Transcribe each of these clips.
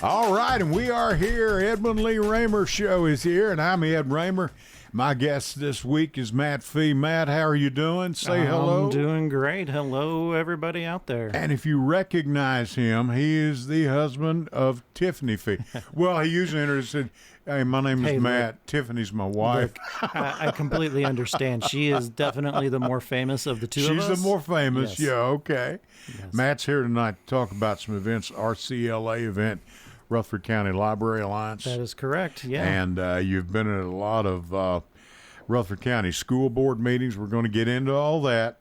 All right, and we are here. Edwin Lee Raymer Show is here, and I'm Ed Raymer. My guest this week is Matt Fee. Matt, how are you doing? Say hello. I'm doing great. Hello, everybody out there. And if you recognize him, he is the husband of Tiffany Fee. Well, he usually said, "Hey, my name is Matt. Look, Tiffany's my wife." Look, I completely understand. She is definitely the more famous of the two of us. She's the more famous. Yes. Yeah, okay. Yes. Matt's here tonight to talk about some events, RCLA event, Rutherford County Library Alliance. That is correct, yeah. And you've been at a lot of Rutherford County school board meetings. We're going to get into all that.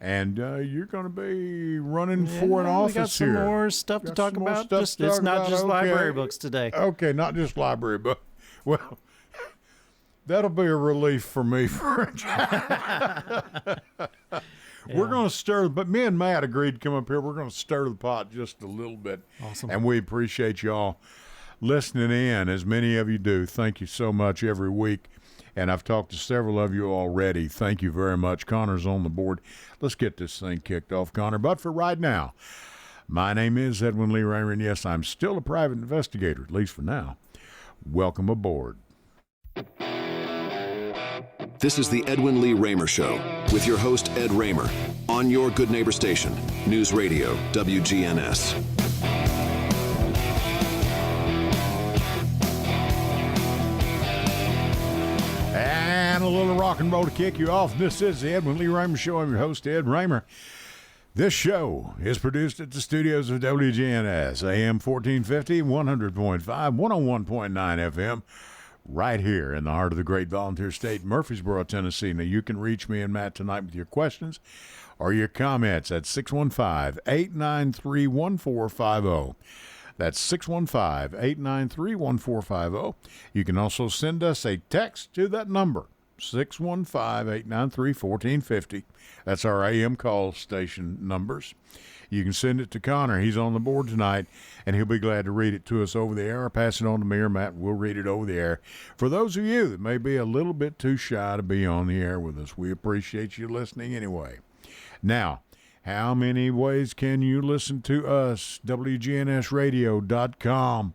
And you're going to be running for an office here. We got some more stuff to talk about. It's not just library books today. Okay, not just library books. Well, that'll be a relief for me for a time. We're going to stir, but me and Matt agreed to come up here. We're going to stir the pot just a little bit. Awesome. And we appreciate y'all listening in, as many of you do. Thank you so much every week. And I've talked to several of you already. Thank you very much. Connor's on the board. Let's get this thing kicked off, Connor. But for right now, my name is Edwin Lee Raymer, and yes, I'm still a private investigator, at least for now. Welcome aboard. This is the Edwin Lee Raymer Show with your host, Ed Raymer, on your Good Neighbor station, News Radio, WGNS. And a little rock and roll to kick you off. This is the Edwin Lee Raymer Show. I'm your host, Ed Raymer. This show is produced at the studios of WGNS, AM 1450, 100.5, 101.9 FM, right here in the heart of the great volunteer state, Murfreesboro, Tennessee. Now, you can reach me and Matt tonight with your questions or your comments at 615-893-1450. That's 615-893-1450. You can also send us a text to that number, 615-893-1450. That's our AM call station numbers. You can send it to Connor. He's on the board tonight, and he'll be glad to read it to us over the air or pass it on to me or Matt. We'll read it over the air. For those of you that may be a little bit too shy to be on the air with us, we appreciate you listening anyway. Now, how many ways can you listen to us? WGNSradio.com.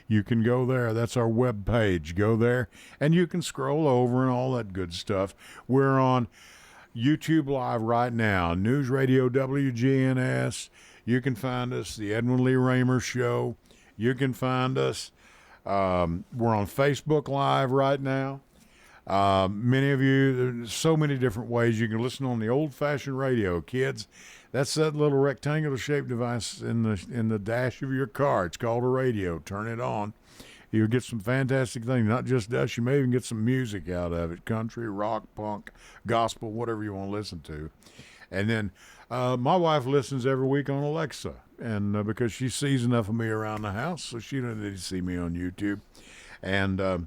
You can go there. That's our web page. Go there, and you can scroll over and all that good stuff. We're on YouTube Live right now, News Radio WGNS. You can find us, the Edwin Lee Raymer Show. You can find us. We're on Facebook Live right now. Many of you, there's so many different ways you can listen on the old-fashioned radio, kids. That's that little rectangular-shaped device in the dash of your car. It's called a radio. Turn it on. You'll get some fantastic things, not just us. You may even get some music out of it, country, rock, punk, gospel, whatever you want to listen to. And then my wife listens every week on Alexa, and because she sees enough of me around the house, so she doesn't need to see me on YouTube. And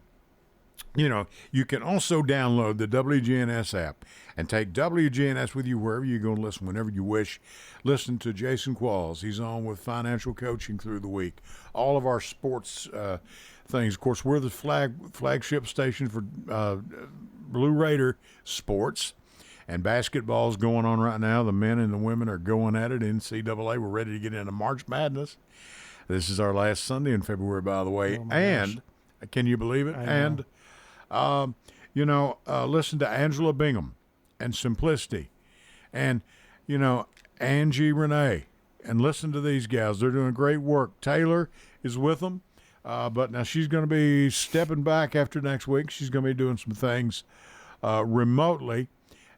you can also download the WGNS app and take WGNS with you wherever you go and listen, whenever you wish. Listen to Jason Qualls. He's on with financial coaching through the week. All of our sports things. Of course, we're the flagship station for Blue Raider sports. And basketball's going on right now. The men and the women are going at it. NCAA, we're ready to get into March Madness. This is our last Sunday in February, by the way. Oh and can you believe it? And listen to Angela Bingham and Simplicity and, Angie Renee, and listen to these gals. They're doing great work. Taylor is with them, but now she's going to be stepping back after next week. She's going to be doing some things remotely,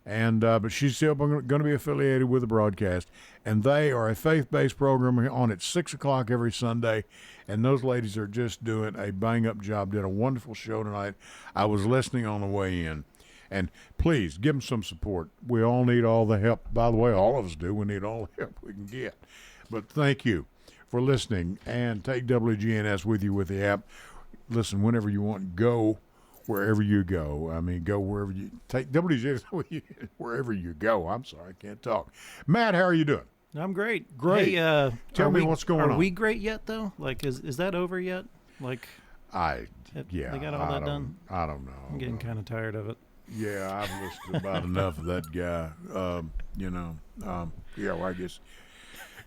and but she's still going to be affiliated with the broadcast. And they are a faith-based program on at 6 o'clock every Sunday. And those ladies are just doing a bang-up job. Did a wonderful show tonight. I was listening on the way in. And please, give them some support. We all need all the help. By the way, all of us do. We need all the help we can get. But thank you for listening. And take WGNS with you with the app. Listen, whenever you want, go wherever you go. I mean, go wherever you – take WGNS with you wherever you go. I'm sorry, I can't talk. Matt, how are you doing? I'm great. Great. Hey, tell me what's going on. Are we great yet, though? Like, is that over yet? Like, they got all that done? I don't know. I'm getting kind of tired of it. Yeah, I've listened about enough of that guy. Well, I guess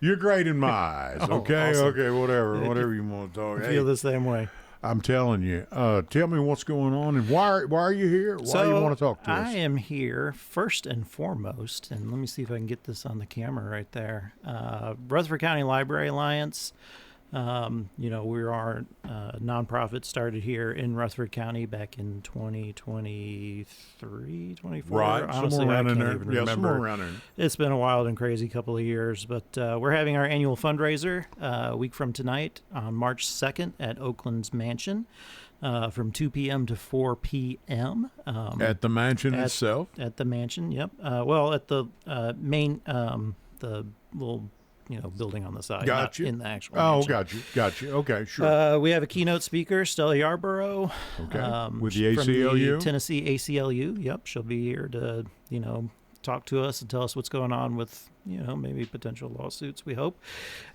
You're great in my eyes. Oh, Okay, awesome. okay, whatever you want to talk. I Hey, feel the same way. I'm telling you. Tell me what's going on and why are you here? Why you want to talk to us? I am here first and foremost, and let me see if I can get this on the camera right there. Rutherford County Library Alliance. We are a nonprofit started here in Rutherford County back in 2023, 24. Right, Honestly, somewhere I around in can't there. even Yeah, remember. somewhere around there. It's been a wild and crazy couple of years, but we're having our annual fundraiser a week from tonight on March 2nd at Oakland's Mansion from 2 p.m. to 4 p.m. At the mansion itself? At the mansion, yep. At the main, the little building on the side, Got you. not in the actual Oh, mansion. got you. Okay, sure. We have a keynote speaker, Stella Yarborough. Okay. With the From ACLU? the Tennessee ACLU. Yep, she'll be here to, talk to us and tell us what's going on with, maybe potential lawsuits, we hope.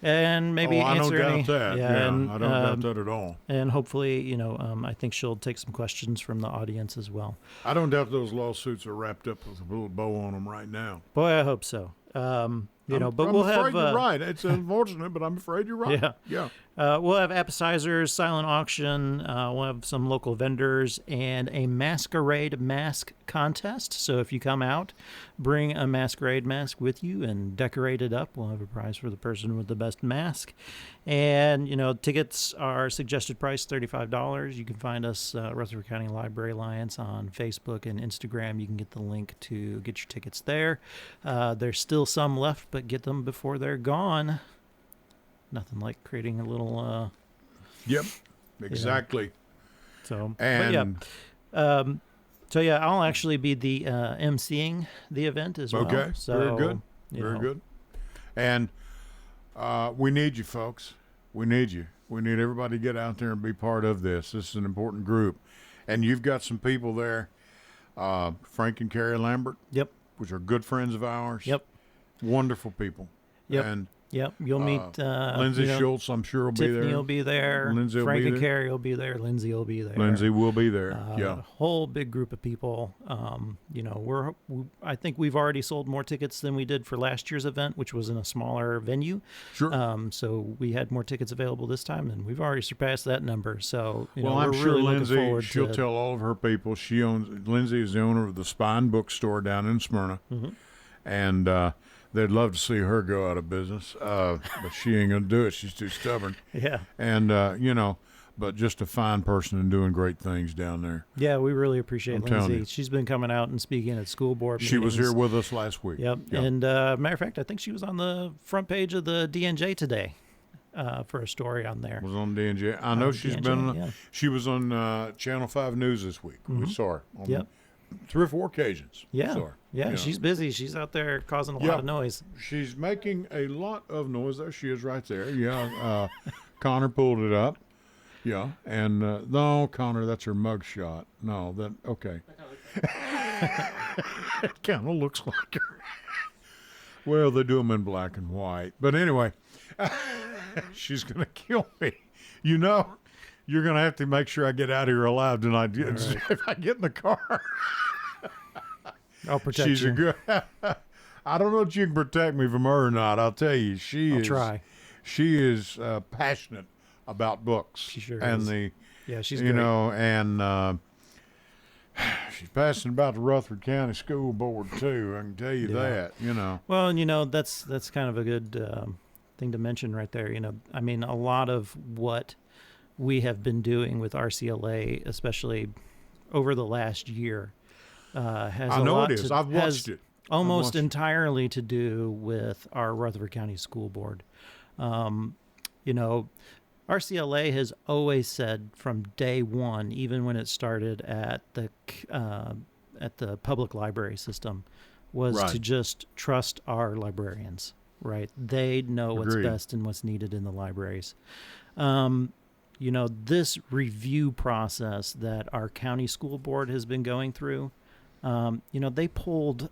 And maybe I don't answer doubt any. that. Yeah, and, I don't doubt that at all. And hopefully, I think she'll take some questions from the audience as well. I don't doubt those lawsuits are wrapped up with a little bow on them right now. Boy, I hope so. But I'm we'll have. afraid you're right. It's unfortunate, but I'm afraid you're right. Yeah. Yeah. We'll have appetizers, silent auction. We'll have some local vendors and a masquerade mask contest. So if you come out, bring a masquerade mask with you and decorate it up. We'll have a prize for the person with the best mask. And, tickets are suggested price $35. You can find us, Rutherford County Library Alliance, on Facebook and Instagram. You can get the link to get your tickets there. There's still some left, but get them before they're gone. Nothing like creating a little. Yep. Exactly. So, And I'll actually be the emceeing the event as well. okay, So, very good. Very good. And we need you, folks. We need you. We need everybody to get out there and be part of this. This is an important group. And you've got some people there, Frank and Carrie Lambert, Yep. which are good friends of ours. Yep. Wonderful people. Yep. And Yep. You'll meet Lindsay Schultz, I'm sure, will be Tiffany there. will be there. Lindsay will Frank be and there. Carrie will be there. Lindsay will be there. Lindsay will be there. A whole big group of people. I think we've already sold more tickets than we did for last year's event, which was in a smaller venue. Sure. So we had more tickets available this time, and we've already surpassed that number. So, Well, we're I'm sure really Lindsay, looking forward she'll to. tell all of her people. Lindsay is the owner of the Spine Bookstore down in Smyrna. Mm-hmm. And they'd love to see her go out of business, but she ain't going to do it. She's too stubborn. Yeah. And, but just a fine person and doing great things down there. Yeah, we really appreciate I'm telling Lindsay. you. She's been coming out and speaking at school board meetings. She was here with us last week. Yep. Yeah. And matter of fact, I think she was on the front page of the DNJ today for a story on there. Was on DNJ. I know she's DNJ, been. yeah. She was on Channel 5 News this week. We saw her on Yep. 3 or 4 occasions. Yeah. Saw her. Yeah, You know. she's busy. She's out there causing a lot of noise. She's making a lot of noise. There she is right there. Yeah. Connor pulled it up. Yeah. And no, Connor, that's her mug shot. No, okay. It kind of looks like her. Well, they do them in black and white. But anyway, she's going to kill me. You're going to have to make sure I get out of here alive tonight if I get in the car. I'll protect She's you. a good. I don't know if you can protect me from her or not. I'll tell you, I'll try. She is passionate about books. She sure and is. Yeah, she's you great. know, and she's passionate about the Rutherford County School Board too. I can tell you that. You know. Well, and that's kind of a good thing to mention right there. I mean, a lot of what we have been doing with RCLA, especially over the last year, has I a know lot it is. to- I've has watched it. almost entirely to do with our Rutherford County School Board. RCLA has always said from day one, even when it started at the public library system, was Right. to just trust our librarians. Right? They know what's Agreed. best and what's needed in the libraries. This review process that our county school board has been going through, they pulled,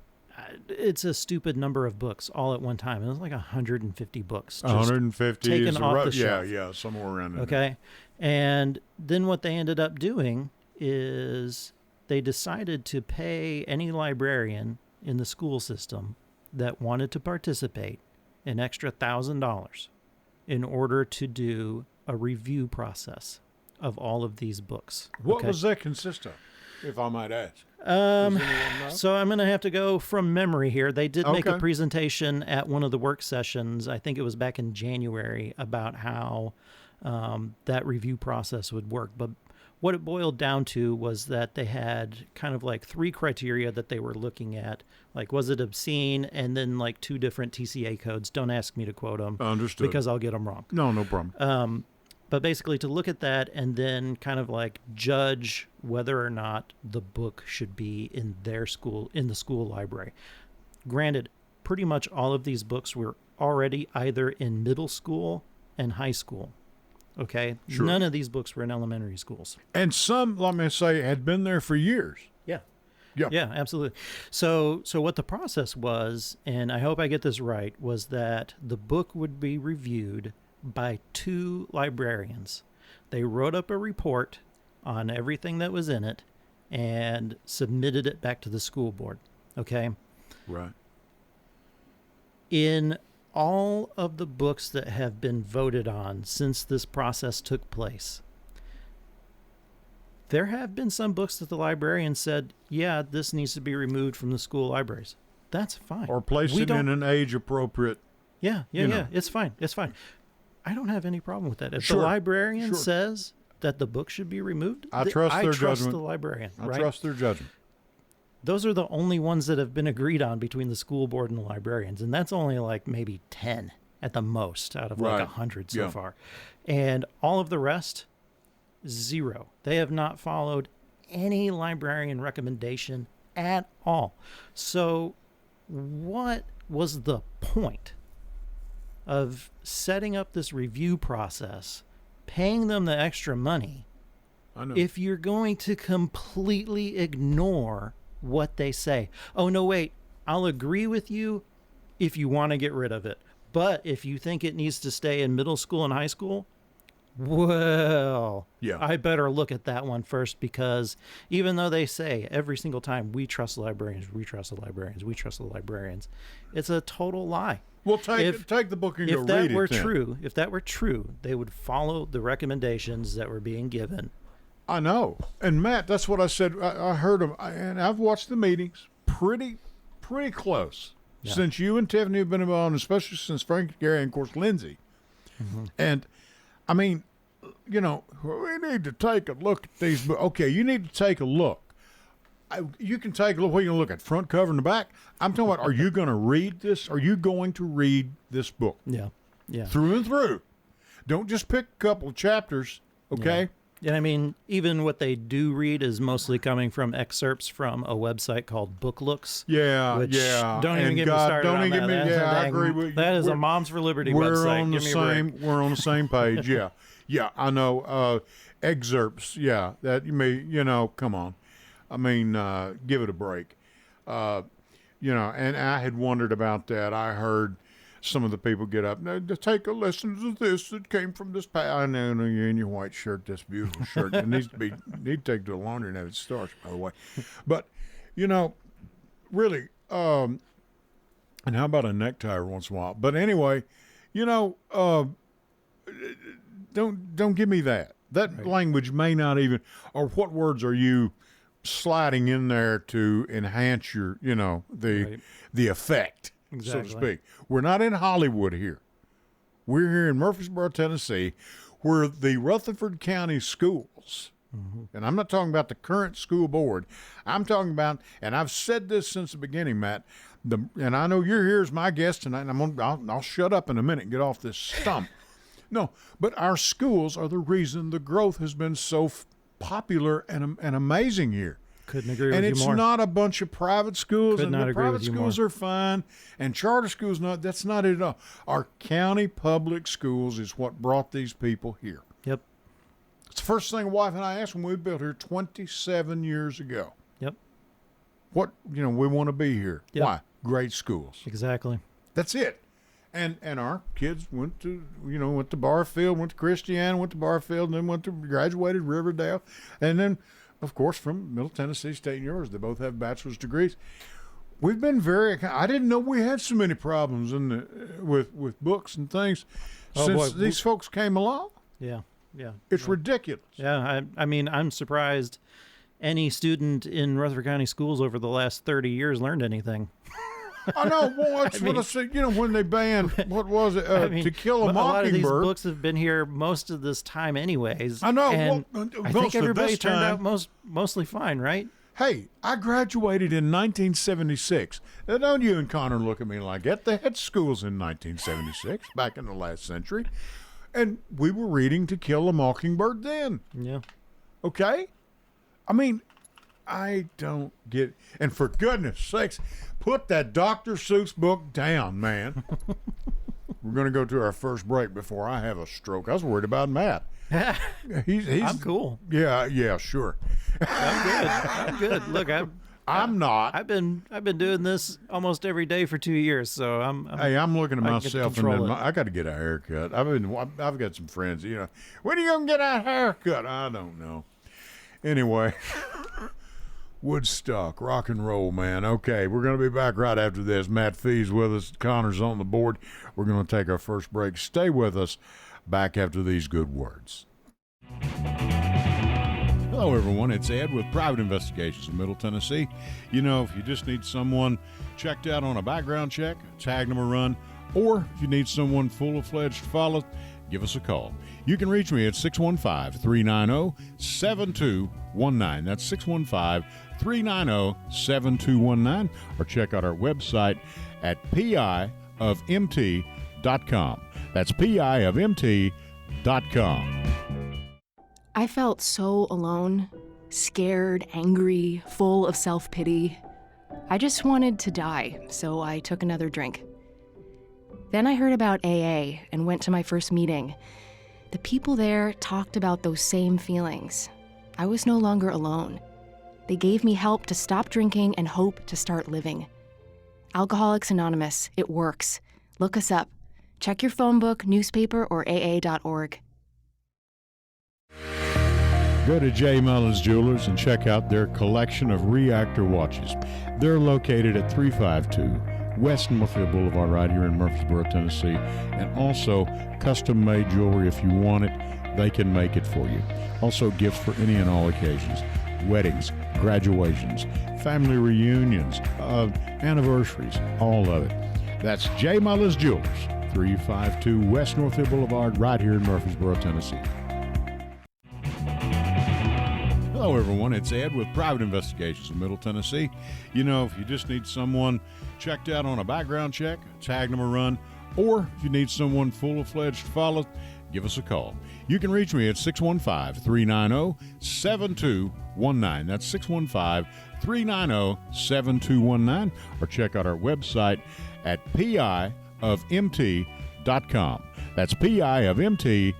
it's a stupid number of books all at one time. It was like 150 books. just 150 taken is off the yeah, shelf. yeah, somewhere around there. Okay. And then what they ended up doing is they decided to pay any librarian in the school system that wanted to participate an extra $1,000 in order to do a review process of all of these books. What okay? does that consist of, if I might ask? So I'm going to have to go from memory here. They did make a Okay. presentation at one of the work sessions, I think it was back in January, about how that review process would work. But what it boiled down to was that they had kind of like 3 criteria that they were looking at. Like, was it obscene? And then like 2 different TCA codes. Don't ask me to quote them. Understood. Because I'll get them wrong. No problem. But basically to look at that and then kind of like judge whether or not the book should be in their school, in the school library. Granted, pretty much all of these books were already either in middle school and high school. Okay? Sure. None of these books were in elementary schools. And some, let me say, had been there for years. Yeah. Yeah. Yeah, absolutely. So what the process was, and I hope I get this right, was that the book would be reviewed by 2 librarians. They wrote up a report on everything that was in it and submitted it back to the school board. Okay? Right. In all of the books that have been voted on since this process took place, there have been some books that the librarian said, yeah, this needs to be removed from the school libraries. That's fine. Or place We it don't- in an age-appropriate... Yeah. you know. It's fine. It's fine. I don't have any problem with that. If Sure, the librarian sure. says that the book should be removed, I trust their trust judgment. the librarian. I right? trust their judgment. Those are the only ones that have been agreed on between the school board and the librarians, and that's only like maybe 10 at the most out of like Right. 100 so Yeah. far. And all of the rest, 0. They have not followed any librarian recommendation at all. So what was the point of setting up this review process, paying them the extra money, I know. if you're going to completely ignore what they say? Oh, no, wait, I'll agree with you if you want to get rid of it. But if you think it needs to stay in middle school and high school, well, Yeah. I better look at that one first, because even though they say every single time, we trust the librarians, we trust the librarians, we trust the librarians, it's a total lie. Well, if- take the book and go If that read were it then. true, they would follow the recommendations that were being given. I know. And Matt, that's what I said. I heard them, and I've watched the meetings pretty close Yeah. since you and Tiffany have been involved, especially since Frank, Gary, and of course Lindsay. And I mean, you know, we need to take a look at these books. Okay, you need to take a look. You can take a look. What are you going to look at? Front cover and the back? I'm talking about, are you going to read this? Are you going to read this book Yeah. Yeah. through and through? Don't just pick a couple of chapters, okay? And I mean, even what they do read is mostly coming from excerpts from a website called Book Looks. Yeah, Which yeah. don't even And get God, me started don't on even that. get me. That's a Yeah, I dang- agree with you. That is a We're- Moms for Liberty We're website. on the Give me a break. same. We're on the same page. Yeah, yeah. I know. Excerpts. Yeah, that you may. You know, come on. I mean, give it a break. You know, and I had wondered about that. I heard some of the people get up now to take a listen to this that came from this. I know you're in your white shirt. This beautiful shirt. It needs to be. Need to take to the laundry and have it starched, by the way. But you know, really. And how about a necktie every once in a while? But anyway, you know, don't give me that. That language may not even, or what words are you sliding in there to enhance your, you know, the effect, so Exactly. to speak. We're not in Hollywood here. We're here in Murfreesboro, Tennessee, where the Rutherford County Schools, and I'm not talking about the current school board. I'm talking about, and I've said this since the beginning, Matt. And I know you're here as my guest tonight. And I'll shut up in a minute and get off this stump. No, but our schools are the reason the growth has been so popular and amazing here. Couldn't agree with And you it's more. not a bunch of private schools, Could and not the agree private with you schools more. are fine, and charter schools not. That's not it at all. Our county public schools is what brought these people here. Yep. It's the first thing wife and I asked when we built here 27 years ago. Yep. What, you know, we want to be here. Yep. Why? Great schools. Exactly. That's it. And our kids went to Barfield, went to Christiana, went to Barfield, and then graduated Riverdale. And then, of course, from Middle Tennessee State University. They both have bachelor's degrees. we've been very. I didn't know we had so many problems with books and things since these folks came along. Yeah, yeah. It's ridiculous. Yeah, I mean, I'm surprised any student in Rutherford County schools over the last 30 years learned anything. I know. Well, that's what I said. You know, when they banned, what was it? To Kill a Mockingbird. A lot of these books have been here most of this time, anyways. I know. And I think everybody turned time, out mostly fine, right? Hey, I graduated in 1976. Now, don't you and Connor look at me like that. They had schools in 1976, back in the last century, and we were reading To Kill a Mockingbird then. Yeah. Okay? I mean, I don't get. And for goodness sakes, put that Dr. Seuss book down, man. We're going to go to our first break before I have a stroke. I was worried about Matt. he's I'm cool. Yeah, sure. I'm good. Look, I'm not. I've been doing this almost every day for 2 years, so I'm looking at myself and then I got to get a haircut. I've got some friends. You know, when are you gonna get a haircut? I don't know. Anyway. Woodstock, rock and roll, man. Okay, we're going to be back right after this. Matt Fee's with us. Connor's on the board. We're going to take our first break. Stay with us. Back after these good words. Hello, everyone. It's Ed with Private Investigations in Middle Tennessee. You know, if you just need someone checked out on a background check, tag them a run, or if you need someone full-fledged to follow, give us a call. You can reach me at 615-390-7219. That's 615-390-7219. Or check out our website at piofmt.com. That's piofmt.com. I felt so alone, scared, angry, full of self-pity. I just wanted to die, so I took another drink. Then I heard about AA and went to my first meeting. The people there talked about those same feelings. I was no longer alone. They gave me help to stop drinking and hope to start living. Alcoholics Anonymous, it works. Look us up. Check your phone book, newspaper, or aa.org. Go to J. Mullins Jewelers and check out their collection of reactor watches. They're located at 352 West Northfield Boulevard right here in Murfreesboro, Tennessee. And also custom-made jewelry. If you want it, they can make it for you. Also gifts for any and all occasions. Weddings, graduations, family reunions, anniversaries, all of it. That's J. Mullins Jewelers, 352 West Northfield Boulevard right here in Murfreesboro, Tennessee. Hello, everyone. It's Ed with Private Investigations in Middle Tennessee. You know, if you just need someone checked out on a background check, tag them a run, or if you need someone full-fledged to follow, give us a call. You can reach me at 615-390-7219. That's 615-390-7219. Or check out our website at piofmt.com. That's piofmt.com.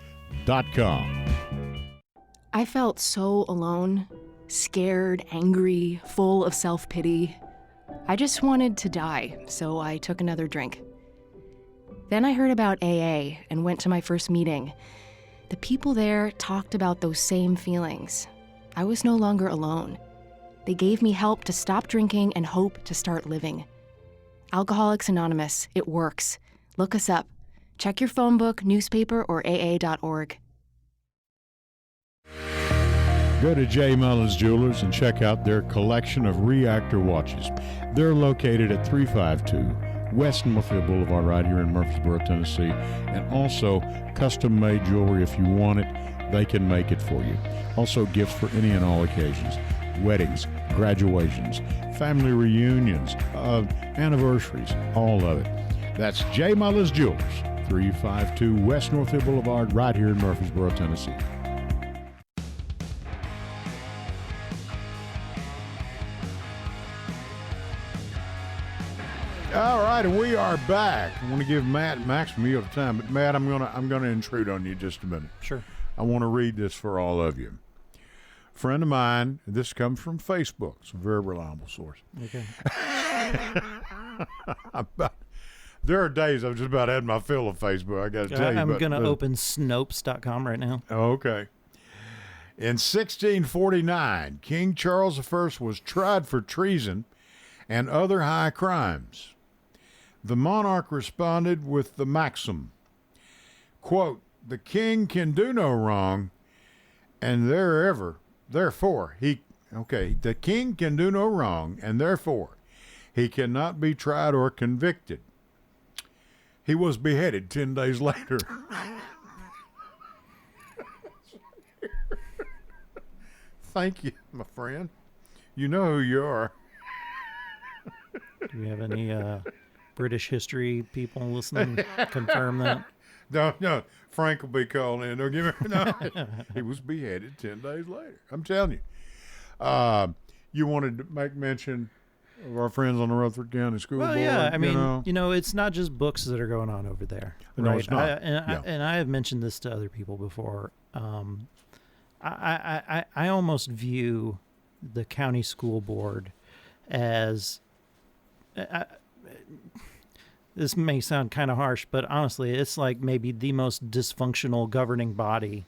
I felt so alone, scared, angry, full of self-pity. I just wanted to die, so I took another drink. Then I heard about AA and went to my first meeting. The people there talked about those same feelings. I was no longer alone. They gave me help to stop drinking and hope to start living. Alcoholics Anonymous, it works. Look us up. Check your phone book, newspaper, or aa.org. Go to J. Mullins Jewelers and check out their collection of reactor watches. They're located at 352 West Northfield Boulevard right here in Murfreesboro, Tennessee. And also custom-made jewelry. If you want it, they can make it for you. Also gifts for any and all occasions. Weddings, graduations, family reunions, anniversaries, all of it. That's J. Mullins Jewelers, 352 West Northfield Boulevard right here in Murfreesboro, Tennessee. All right, and we are back. I want to give Matt maximum yield of time, but Matt, I'm gonna intrude on you just a minute. Sure. I want to read this for all of you. Friend of mine, this comes from Facebook. It's a very reliable source. Okay. There are days I've just about had my fill of Facebook. I got to tell you. I'm going to open Snopes.com right now. Okay. In 1649, King Charles I was tried for treason and other high crimes. The monarch responded with the maxim, quote, "The king can do no wrong, and therefore the king can do no wrong, and therefore he cannot be tried or convicted." He was beheaded 10 days later. Thank you, my friend. You know who you are. Do we have any British history people listening confirm that? No. Frank will be calling in. Don't give me no. He was beheaded 10 days later. I'm telling you. You wanted to make mention of our friends on the Rutherford County School Board. Well, yeah. I mean, it's not just books that are going on over there. No, right? it's not. And I have mentioned this to other people before. I almost view the county school board as this may sound kind of harsh, but honestly, it's like maybe the most dysfunctional governing body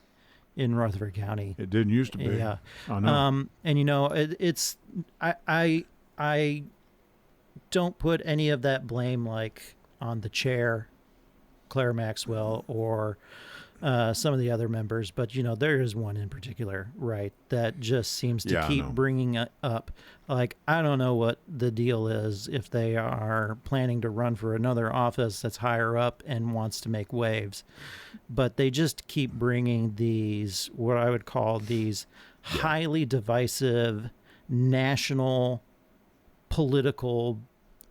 in Rutherford County. It didn't used to be. Yeah. I know. And I don't put any of that blame like on the chair, Claire Maxwell, or some of the other members, but there is one in particular, right, that just seems to keep bringing it up. Like, I don't know what the deal is if they are planning to run for another office that's higher up and wants to make waves, but they just keep bringing these, what I would call these highly divisive national political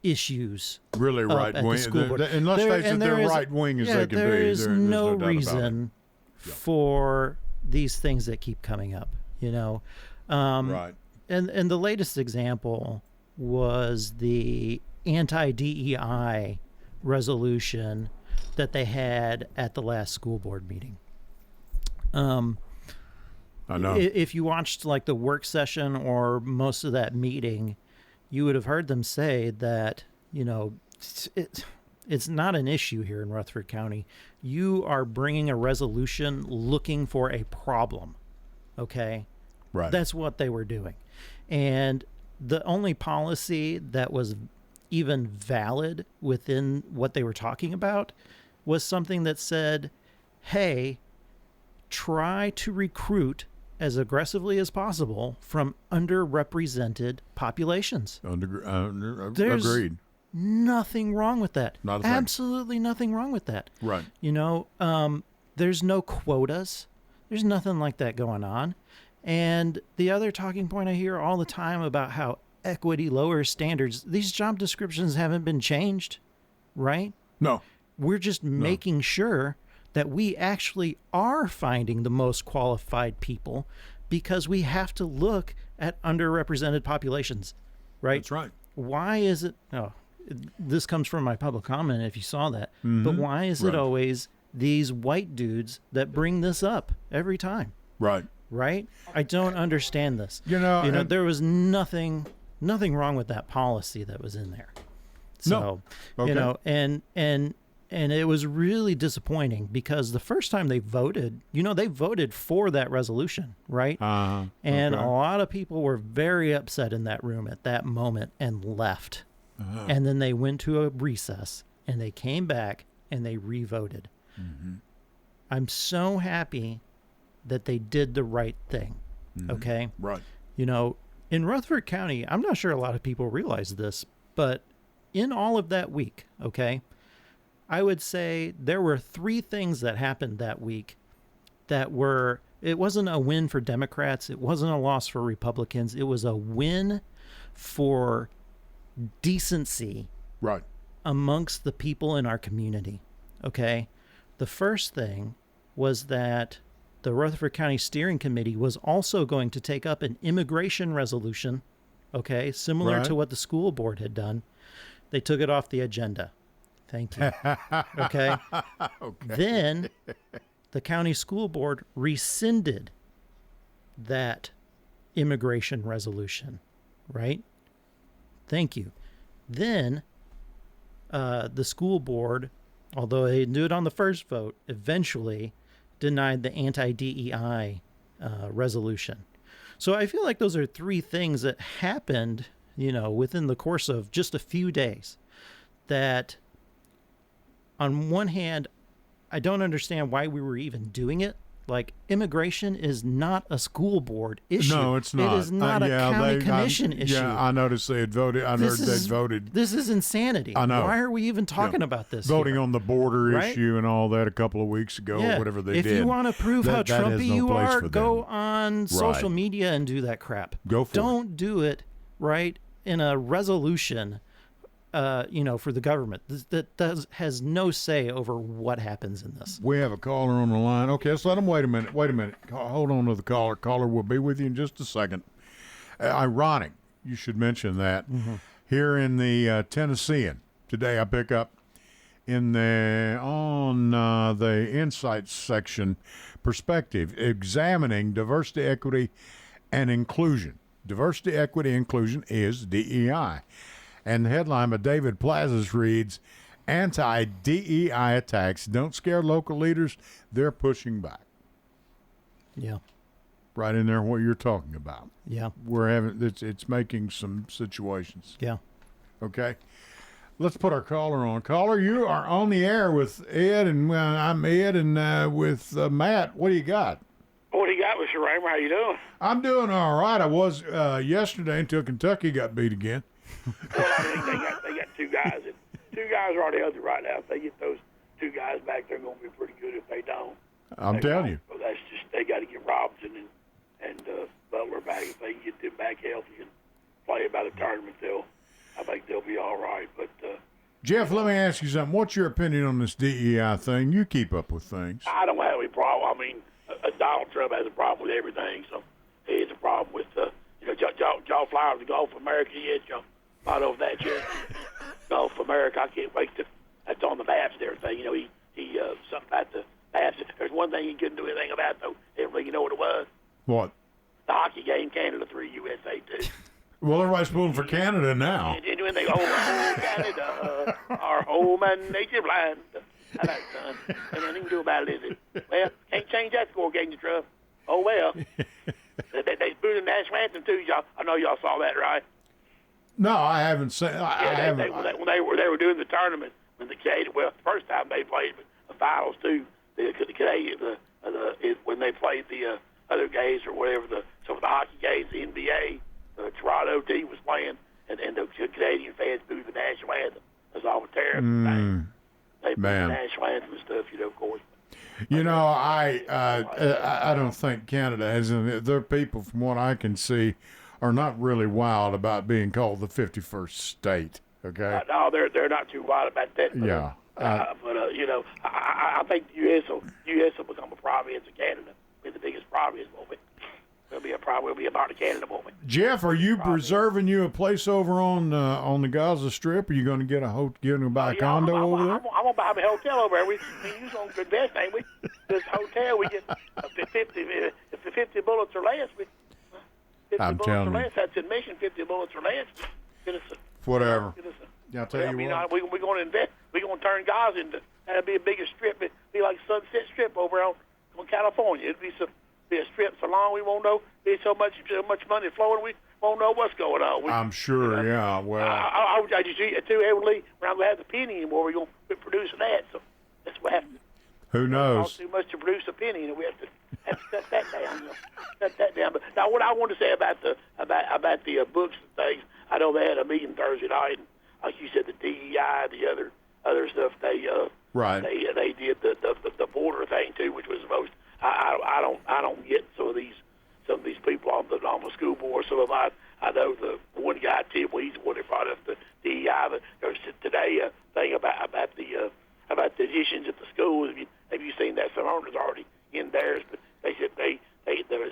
issues. Really right wing. And let's face it, they're right wing as they can be. There is there's no doubt reason for these things that keep coming up, right. And the latest example was the anti-DEI resolution that they had at the last school board meeting. I know. If you watched like the work session or most of that meeting, you would have heard them say that, it's not an issue here in Rutherford County. You are bringing a resolution looking for a problem. Okay? Right. That's what they were doing. And the only policy that was even valid within what they were talking about was something that said, hey, try to recruit as aggressively as possible from underrepresented populations. Agreed. Nothing wrong with that. Not a thing. Absolutely nothing wrong with that. Right. There's no quotas. There's nothing like that going on. And the other talking point I hear all the time about how equity lowers standards, these job descriptions haven't been changed, right? No. We're just making sure that we actually are finding the most qualified people because we have to look at underrepresented populations, right? That's right. Why is it, this comes from my public comment if you saw that, but why is it always these white dudes that bring this up every time? Right. Right? I don't understand this. And there was nothing wrong with that policy that was in there. So, Okay. and it was really disappointing because the first time they voted, they voted for that resolution, right? And a lot of people were very upset in that room at that moment and left. And then they went to a recess and they came back and they re-voted. I'm so happy that they did the right thing. Okay. Right. In Rutherford County, I'm not sure a lot of people realize this, but in all of that week, okay, I would say there were 3 things that happened that week that were, it wasn't a win for Democrats. It wasn't a loss for Republicans. It was a win for decency Right. amongst the people in our community. Okay. The first thing was that the Rutherford County Steering Committee was also going to take up an immigration resolution. Okay. Similar to what the school board had done. They took it off the agenda. Thank you. Okay. Then the county school board rescinded that immigration resolution, right? Thank you. Then the school board, although they didn't do it on the first vote, eventually denied the anti-DEI resolution. So I feel like those are 3 things that happened within the course of just a few days, that on one hand, I don't understand why we were even doing it. Like, immigration is not a school board issue. No, it's not. It is not a county commission issue. Yeah, I noticed they had voted. I heard they voted. This is insanity. I know. Why are we even talking about this? Voting here? on the border Right? issue and all that a couple of weeks ago, or whatever they did. If you want to prove how that has Trumpy no you place are, for go them. on social media and do that crap. Go for it. Don't do it, right, in a resolution, for the government. That has no say over what happens in this. We have a caller on the line. Okay, let's let him wait a minute. Hold on to the caller. Caller will be with you in just a second. Ironic, you should mention that. Mm-hmm. Here in the Tennessean, today I pick up on the Insights section, perspective, examining diversity, equity, and inclusion. Diversity, equity, inclusion is DEI. And the headline by David Plazas reads, anti-DEI attacks don't scare local leaders. They're pushing back. Yeah. Right in there what you're talking about. Yeah. It's making some situations. Yeah. Okay. Let's put our caller on. Caller, you are on the air with Ed, and I'm Ed, and with Matt. What do you got? What do you got, Mr. Raymer? How you doing? I'm doing all right. I was yesterday until Kentucky got beat again. Well, I think they got two guys. And two guys are already healthy right now. If they get those two guys back, they're going to be pretty good. If they don't, I'm telling you. Well, that's just they got to get Robinson and Butler back. If they can get them back healthy and play about a tournament, I think they'll be all right. But Jeff, let me ask you something. What's your opinion on this DEI thing? You keep up with things. I don't have any problem. I mean, Donald Trump has a problem with everything, so he has a problem with Joe Flowers, the Gulf of America yet, Joe. Not over that yet. Gulf of America, I can't wait to. That's on the maps and everything. He something about the maps. There's one thing he couldn't do anything about, though. Everything, you know what it was? What? The hockey game, Canada 3, USA 2. Well, everybody's pulling for Canada now. And when they go, oh, Canada, our home and native land. How that, son? And nothing to do about it, is it? Well, can't change that score, can you, Truff? Oh, well. They booed the national anthem, too, y'all. I know y'all saw that, right? No, I haven't seen. When they were doing the tournament, when the Canadian, well, the first time they played the finals too, the Canadian, when they played the other games or whatever, some of the hockey games, the NBA, the Toronto team was playing, and the Canadian fans booed the national anthem. That's all the terrible thing. They booed the national anthem and stuff, of course. I don't think Canada has any. Their people, from what I can see, are not really wild about being called the 51st state. Okay. No, they're not too wild about that. But, yeah. I think the U.S. will become a province of Canada. Be the biggest province moment. It'll be a problem. It'll be about a Canada moment. Jeff, are you reserving you a place over on the Gaza Strip? Are you going to get buy a condo over there? I'm gonna buy me a hotel over there. We use on good invest, ain't we? This hotel, we get 50 bullets or less. 50 I'm bullets telling or you. less. That's admission. 50 bullets or less. Whatever. I'll tell you what. We're going to invest. We're going to turn Gaza into. That'll be a bigger strip. It'll be like Sunset Strip over on California. It'll be a strip so long we won't know. There's so much money flowing. We won't know what's going on. I'm sure. Yeah. Well. I just too heavily. We're not going to have the penny anymore. We're going to quit producing that. So that's what happens. Who knows? Costs too much to produce a penny, and we have to cut that down. Cut that down. But now, what I want to say about the books and things, I know they had a meeting Thursday night, and like you said, the DEI, the other stuff. They did the border thing too, which was the most. I don't get some of these people on the school board. Some of I know the one guy Tim Weeds, the one that brought up the DEI. But there's today a thing about the additions at the schools. Have you seen that? Some owners already in theirs, but they said the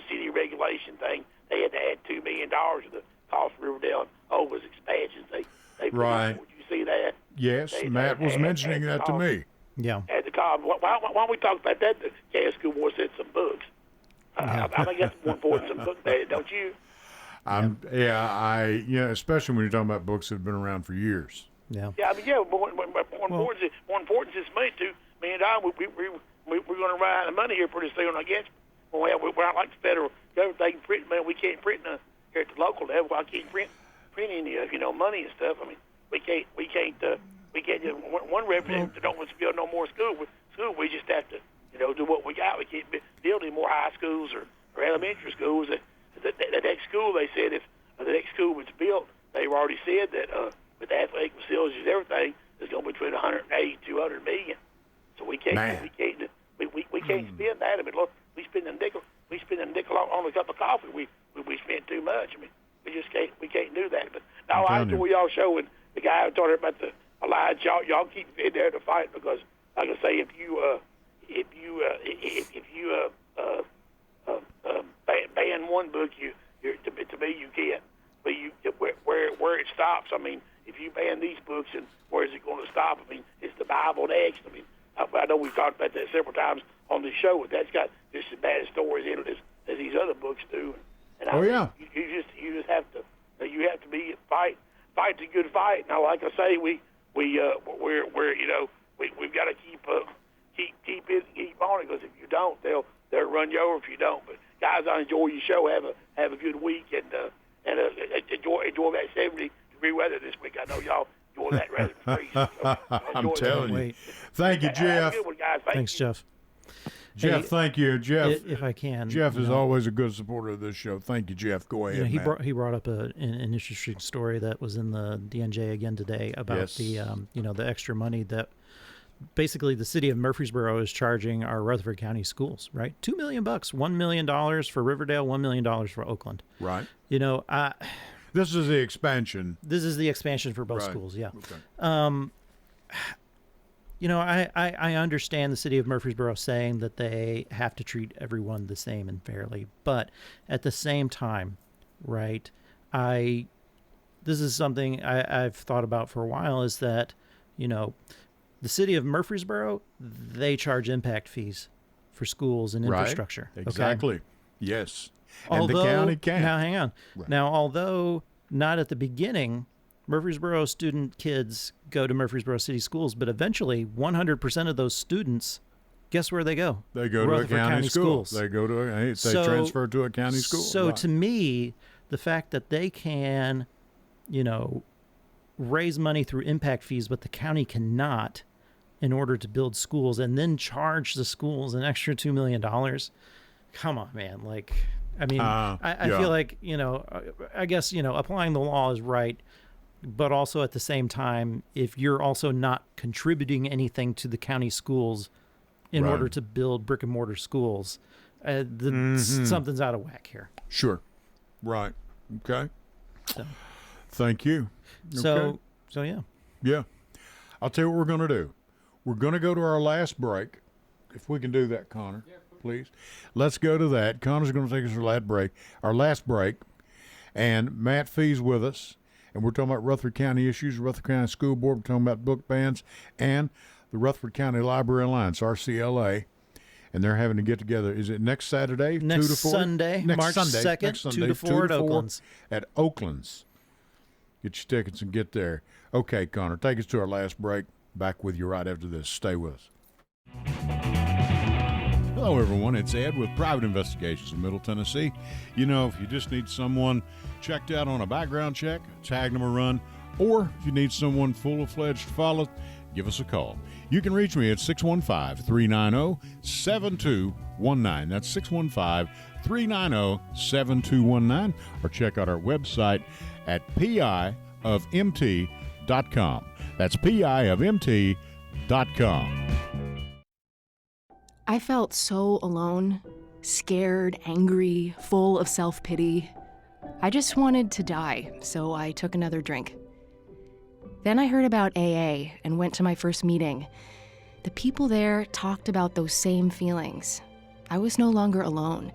city regulation thing. They had to add $2 million to the cost of Riverdale and Ova's expansions. They right. Would you see that? Yes, Matt was mentioning that to me. Yeah. At the college. Why don't we talk about that? The Kansas School Board said some books. I think that's more important. Some books, don't you? Especially when you're talking about books that have been around for years. Yeah. Yeah, more important is money. $2 million. We're going to run out of money here pretty soon, I guess. We're not like the federal government. They can print money. We can't print here at the local level. I can't print print any money and stuff. I mean, we can't just one representative don't want to build no more school. We just have to do what we got. We can't build any more high schools or elementary schools. The next school, they said, if the next school was built, they've already said that with the athletic facilities and everything, it's going to be between 180 200 million. So we can't spend that. I mean, look, we spend a nickel on a cup of coffee. We spend too much. I mean, we can't do that. But no, I enjoy y'all showing the guy talking about the alliance. Y'all keep in there to fight because, like I say, if you ban one book, to me you can't. But where it stops. I mean, if you ban these books, and where is it going to stop? I mean, it's the Bible next. I mean, I know we've talked about that several times on the show, but that's got just as bad stories in it as these other books do. And you just have to be fight the good fight. Now, like I say, we've got to keep on it, because if you don't, they'll run you over if you don't. But guys, I enjoy your show. Have a good week, and enjoy that 70-degree weather this week. I know y'all enjoy that rather than freezing. So I'm telling you. Thank you, Jeff. Good one, guys. Thanks, Jeff. Jeff, Hey, thank you, Jeff. If I can, Jeff is always a good supporter of this show. Thank you, Jeff. Go ahead. He brought up an interesting story that was in the DNJ again today about the extra money that basically the city of Murfreesboro is charging our Rutherford County schools. Right, $2 million, $1 million for Riverdale, $1 million for Oakland. Right. This is the expansion. This is the expansion for both schools. Yeah. Okay. I understand the city of Murfreesboro saying that they have to treat everyone the same and fairly, but at the same time, right, this is something I've thought about for a while, is that, the city of Murfreesboro, they charge impact fees for schools and infrastructure. Right. Exactly. Okay? Yes. And the county can't. Now, hang on. Right. Now, although not at the beginning, Murfreesboro student kids go to Murfreesboro City Schools, but eventually 100% of those students, guess where they go? They go to a county school. They go to they transfer to a county school. So to me, the fact that they can, raise money through impact fees, but the county cannot, in order to build schools, and then charge the schools an extra $2 million. Come on, man. Like, I mean, I feel like, I guess, applying the law is right. But also at the same time, if you're also not contributing anything to the county schools in order to build brick and mortar schools, something's out of whack here. Sure. Right. Okay. So. Thank you. So yeah. Yeah. I'll tell you what we're going to do. We're going to go to our last break. If we can do that, Connor, please. Let's go to that. Connor's going to take us to our last break. And Matt Fee's with us. And we're talking about Rutherford County issues, Rutherford County School Board. We're talking about book bans and the Rutherford County Library Alliance, RCLA. And they're having to get together. Is it next Saturday, 2 to 4? Sunday, March 2nd, 2 to 4 at Oakland's. At Oakland's. Get your tickets and get there. Okay, Connor, take us to our last break. Back with you right after this. Stay with us. Hello, everyone. It's Ed with Private Investigations in Middle Tennessee. If you just need someone checked out on a background check, tag them a run, or if you need someone full-fledged to follow, give us a call. You can reach me at 615-390-7219. That's 615-390-7219. Or check out our website at piofmt.com. That's piofmt.com. I felt so alone, scared, angry, full of self-pity. I just wanted to die, so I took another drink. Then I heard about AA and went to my first meeting. The people there talked about those same feelings. I was no longer alone.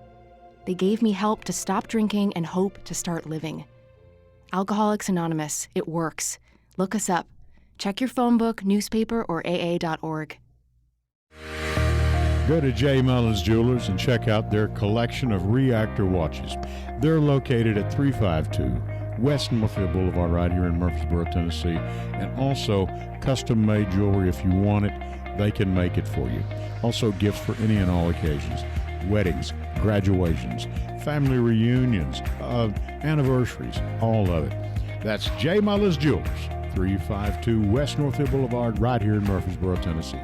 They gave me help to stop drinking and hope to start living. Alcoholics Anonymous, it works. Look us up. Check your phone book, newspaper, or aa.org. Go to J. Mullins Jewelers and check out their collection of reactor watches. They're located at 352 West Northfield Boulevard right here in Murfreesboro, Tennessee. And also custom-made jewelry. If you want it, they can make it for you. Also gifts for any and all occasions. Weddings, graduations, family reunions, anniversaries, all of it. That's J. Mullis Jewelers, 352 West Northfield Boulevard, right here in Murfreesboro, Tennessee.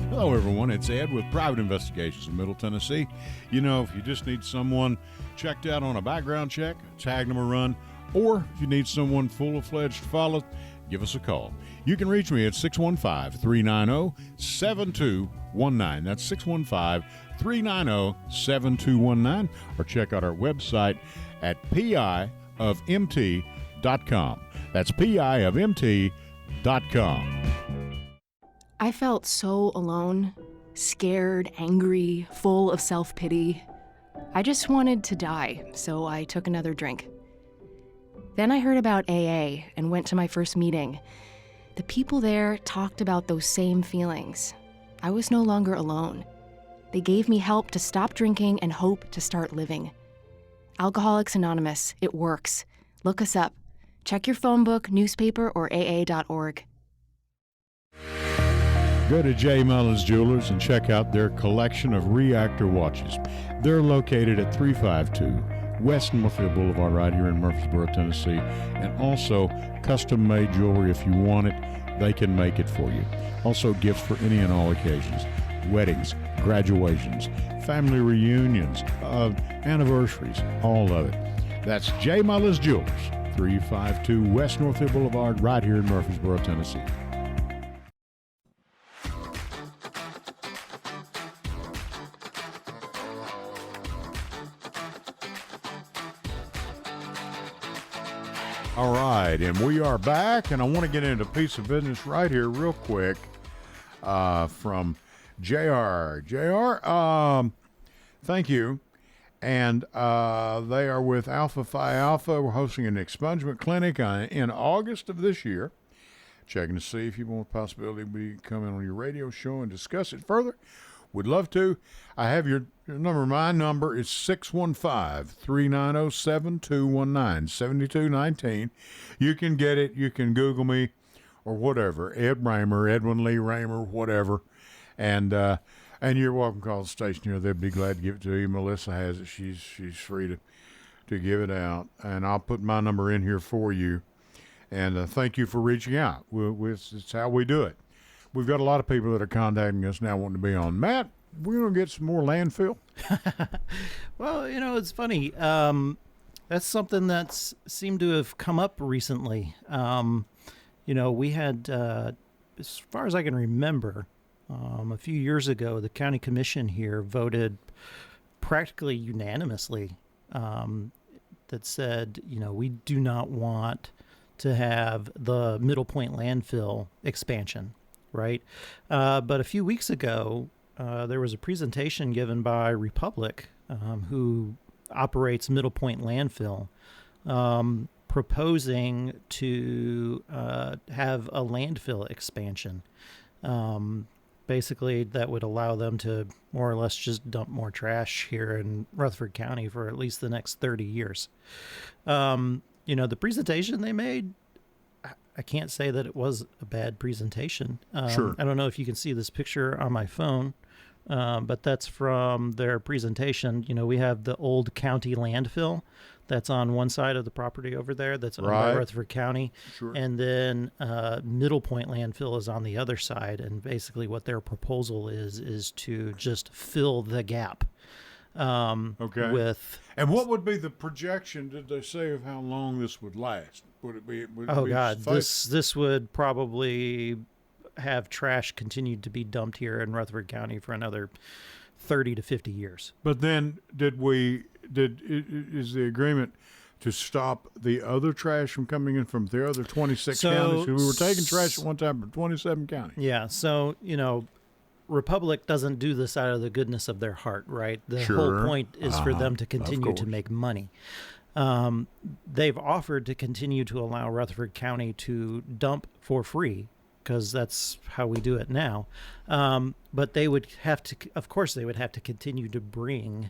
Hello, everyone. It's Ed with Private Investigations in Middle Tennessee. You know, if you just need someone checked out on a background check, tag them a run, or if you need someone full-fledged to follow, give us a call. You can reach me at 615-390-7219. That's 615-390-7219, or check out our website at piofmt.com. That's piofmt.com. I felt so alone, scared, angry, full of self-pity. I just wanted to die, so I took another drink. Then I heard about AA and went to my first meeting. The people there talked about those same feelings. I was no longer alone. They gave me help to stop drinking and hope to start living. Alcoholics Anonymous, it works. Look us up. Check your phone book, newspaper, or aa.org. Go to J. Mullins Jewelers and check out their collection of reactor watches. They're located at 352 West Northfield Boulevard, right here in Murfreesboro, Tennessee. And also custom-made jewelry. If you want it, they can make it for you. Also gifts for any and all occasions. Weddings, graduations, family reunions, anniversaries, all of it. That's J. Mullins Jewelers, 352 West Northfield Boulevard, right here in Murfreesboro, Tennessee. All right, and we are back, and I want to get into a piece of business right here real quick from JR. JR, thank you. And they are with Alpha Phi Alpha. We're hosting an expungement clinic in August of this year. Checking to see if you want the possibility of me coming on your radio show and discuss it further. Would love to. I have your number. My number is 615-390-7219, 7219. You can get it. You can Google me or whatever. Ed Raymer, Edwin Lee Raymer, whatever. And you're welcome to call the station here. They'd be glad to give it to you. Melissa has it. She's free to give it out. And I'll put my number in here for you. And thank you for reaching out. It's how we do it. We've got a lot of people that are contacting us now wanting to be on. Matt, we're going to get some more landfill. Well, you know, it's funny. That's something that's seemed to have come up recently. You know, we had, as far as I can remember, a few years ago, the county commission here voted practically unanimously that said, you know, we do not want to have the Middle Point landfill expansion. Right. But a few weeks ago, there was a presentation given by Republic, who operates Middle Point Landfill, proposing to have a landfill expansion. Basically, that would allow them to more or less just dump more trash here in Rutherford County for at least the next 30 years. You know, the presentation they made, I can't say that it was a bad presentation. Sure. I don't know if you can see this picture on my phone, but that's from their presentation. You know, we have the old county landfill that's on one side of the property over there that's owned by Rutherford County. Sure. And then Middle Point landfill is on the other side. And basically what their proposal is to just fill the gap. Okay. With and what would be the projection? Did they say of how long this would last? Would it be? This would probably have trash continued to be dumped here in Rutherford County for another 30 to 50 years. But then, is the agreement to stop the other trash from coming in from the other 26 counties? We were taking trash at one time from 27 counties. Yeah. So, you know, Republic doesn't do this out of the goodness of their heart, right? The whole point is for them to continue to make money. They've offered to continue to allow Rutherford County to dump for free because that's how we do it now. But they would have to, of course, they would have to continue to bring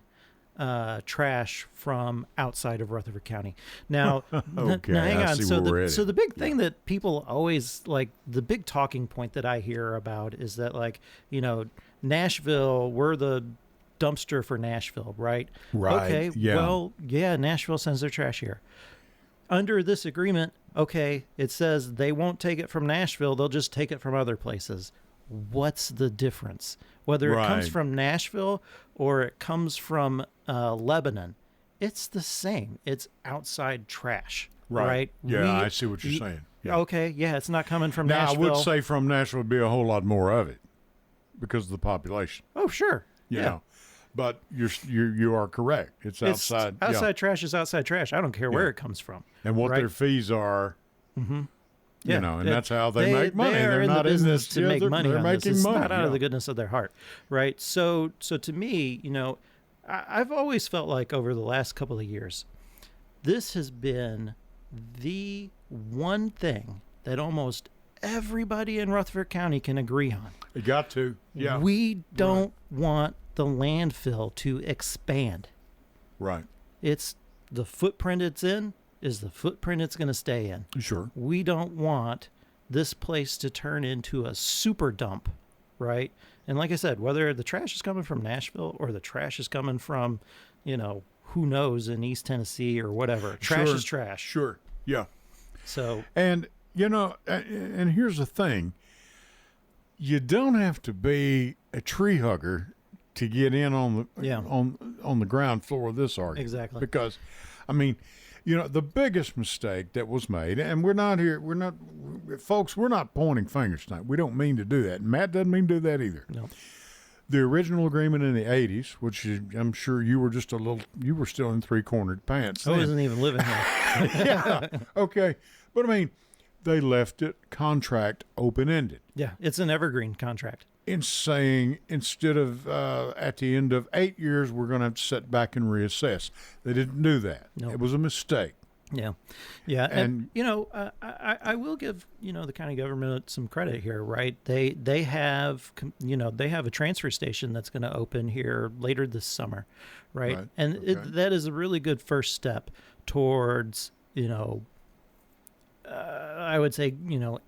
trash from outside of Rutherford County. Now, okay, now hang on. So the big thing that people always like, the big talking point that I hear about is that, like, you know, Nashville, we're the dumpster for Nashville, right? Right, Okay, yeah. well, yeah, Nashville sends their trash here. Under this agreement, okay, it says they won't take it from Nashville, they'll just take it from other places. What's the difference? Whether it comes Right. from Nashville or it comes from Lebanon, it's the same. It's outside trash, right? Yeah, I see what you're saying. Yeah. Okay, yeah, it's not coming from Now, Nashville. I would say from Nashville would be a whole lot more of it because of the population. Oh, sure. You yeah. know. But you are correct. It's outside. It's outside yeah. trash is outside trash. I don't care where it comes from. And what right? their fees are. Mm-hmm. Yeah, You know, and that's how they make money. They are They're in not the business this, to make money they're on making this. It's money. not out of yeah. the goodness of their heart, right? So to me, you know, I've always felt like over the last couple of years, this has been the one thing that almost everybody in Rutherford County can agree on. You got to. Yeah. We don't want the landfill to expand. Right. It's the footprint it's in is the footprint it's going to stay in. Sure. We don't want this place to turn into a super dump, right? And like I said, whether the trash is coming from Nashville or the trash is coming from, you know, who knows, in East Tennessee or whatever, trash Sure. is trash. Sure. Yeah. So, And, you know, and here's the thing. You don't have to be a tree hugger to get in on the Yeah. on the ground floor of this argument. Exactly. Because, I mean, you know, the biggest mistake that was made, and we're not folks, we're not pointing fingers tonight. We don't mean to do that. Matt doesn't mean to do that either. no. The original agreement in the 80s, which I'm sure you were you were still in three-cornered pants I then. wasn't even living here. Yeah, okay. But, I mean, they left it contract open-ended. Yeah, it's an evergreen contract. In saying instead of at the end of 8 years, we're going to have to sit back and reassess. They didn't do that. No. It was a mistake. Yeah, yeah, and And- you know, I will give the county government some credit here, right? They have they have a transfer station that's going to open here later this summer, right? Right, And okay. that is a really good first step towards I would say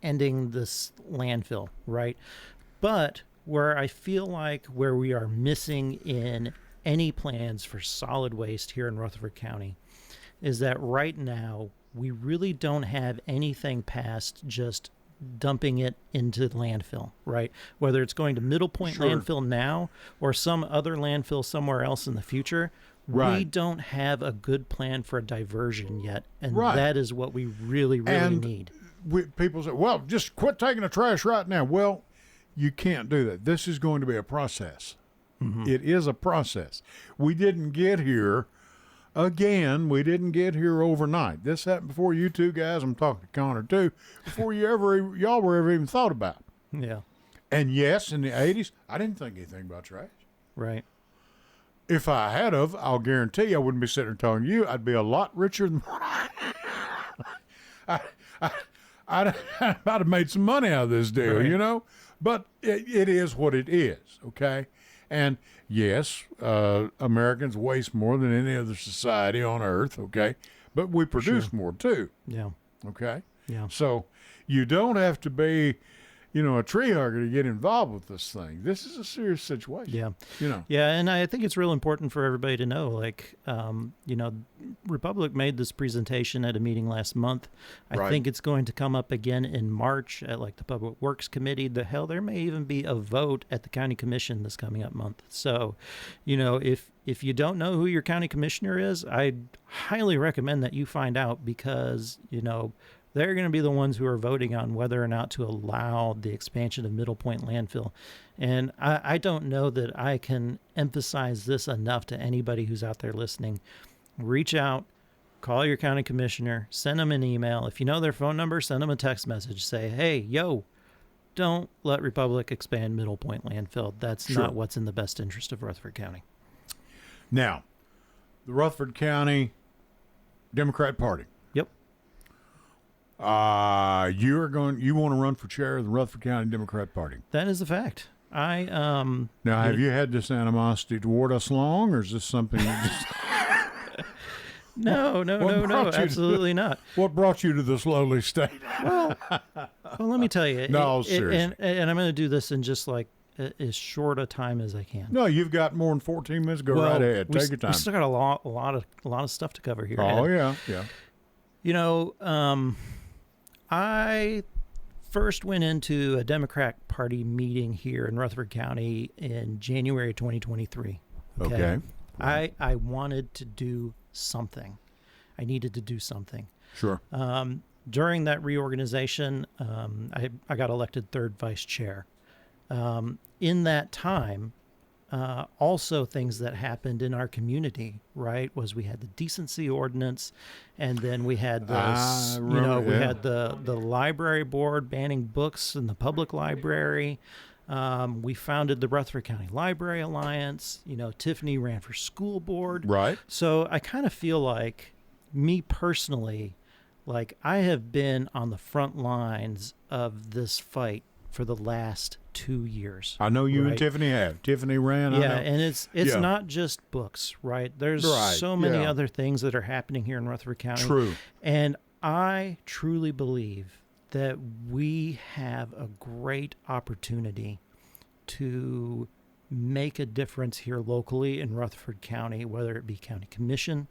ending this landfill, right? But where I feel like where we are missing in any plans for solid waste here in Rutherford County is that right now we really don't have anything past just dumping it into the landfill, right? Whether it's going to Middle Point Sure. landfill now or some other landfill somewhere else in the future, we Right. don't have a good plan for a diversion yet. And Right. that is what we really, really And need. People say, well, just quit taking the trash right now. Well, you can't do that. This is going to be a process. Mm-hmm. It is a process. We didn't get here, we didn't get here overnight. This happened before you two guys, I'm talking to Connor too, before y'all were ever even thought about. Yeah, And yes, in the 80s, I didn't think anything about trash. right. If I had of, I'll guarantee you I wouldn't be sitting here telling you. I'd be a lot richer than what I'd have made some money out of this deal, Right. you know? But it is what it is, okay? And yes, Americans waste more than any other society on earth, okay? But we produce more too, Yeah, okay? yeah. So you don't have to be, a tree hugger to get involved with this thing. This is a serious situation. Yeah. You know. Yeah, and I think it's real important for everybody to know, like, Republic made this presentation at a meeting last month. I Right. think it's going to come up again in March at, like, the Public Works Committee. There may even be a vote at the county commission this coming up month. So, if you don't know who your county commissioner is, I highly recommend that you find out because, they're going to be the ones who are voting on whether or not to allow the expansion of Middle Point landfill. And I don't know that I can emphasize this enough to anybody who's out there listening. Reach out, call your county commissioner, send them an email. If you know their phone number, send them a text message. Say, hey, don't let Republic expand Middle Point landfill. That's Sure. not what's in the best interest of Rutherford County. Now, the Rutherford County Democrat Party. Yep. You want to run for chair of the Rutherford County Democrat Party. That is a fact. Now, have you had this animosity toward us long, or is this something that just... No, brought you to- absolutely not. What brought you to this lowly state? Well, let me tell you. No, seriously. And I'm going to do this in just like as short a time as I can. No, you've got more than 14 minutes. Go right ahead. Take your time. We still got a lot of stuff to cover here. Oh, Ed. yeah. You know, I first went into a Democrat Party meeting here in Rutherford County in January 2023. Okay. I wanted to do something. I needed to do something. Sure. During that reorganization, I got elected third vice chair. In that time, also things that happened in our community, right, was we had the decency ordinance, and then we had this, we had the library board banning books in the public library. We founded the Rutherford County Library Alliance. Tiffany ran for school board. Right. So I kind of feel like, me personally, like I have been on the front lines of this fight for the last 2 years. I know you right? and Tiffany have. Tiffany ran. Yeah, and it's not just books, right? There's so many other things that are happening here in Rutherford County. True. And I truly believe that we have a great opportunity to make a difference here locally in Rutherford County, whether it be county commission,